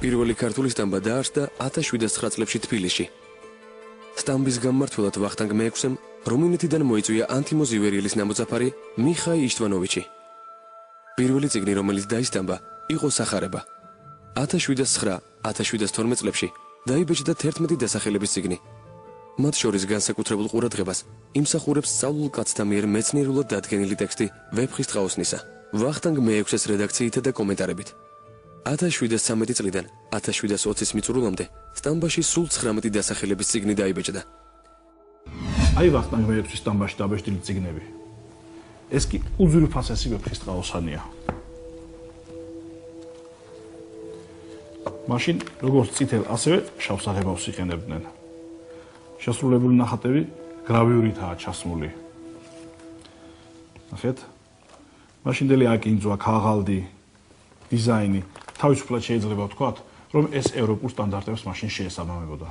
პირველი ქართული სტამბა დაარსდა 1709 წლებში თბილისში. სტამბის გამმართველად ვახტანგ მე-6-ემ რუმინეთიდან მოიწვია ანთიმოზივერიელის ნამოძაფარი მიხაი იშტვანოვიჩი. პირველი წიგნი, რომელიც დაისტამბა, იყო სახარება. 1709-1712 წლებში დაიბეჭდა 11 დასახელების წიგნი. მათ შორის განსაკუთრებულ ყურადღებას იმსახურებს სწავლულ კაცთა მიერ მეცნიერულად დადგენილი ტექსტი ვეფხის ტყაოსნისა, ვახტანგ მე-6-ის რედაქციითა და კომენტარებით. 1713 წლიდან 1720-ის მიწურულამდე სტამბაში სულ 19 დასახელების წიგნი დაიბეჭდა. აი ვახტანგ მე-6-ის სტამბაში დაბეჭდილი წიგნები. ეს კი უძვირფასესი ვეფხის ტყაოსანია. მაშინ როგორც წითელ, ასევე შავ საღებავს იყენებდნენ. შესრულებული ნახატები გრავიურითაა ჩასმული. ნახეთ. მაშინდელი აკინძვა, ქაღალდი, დიზაინი თავისუფლად შეიძლება ვთქვათ, რომ ეს ევროპულ სტანდარტებს მაშინ შეესაბამებოდა.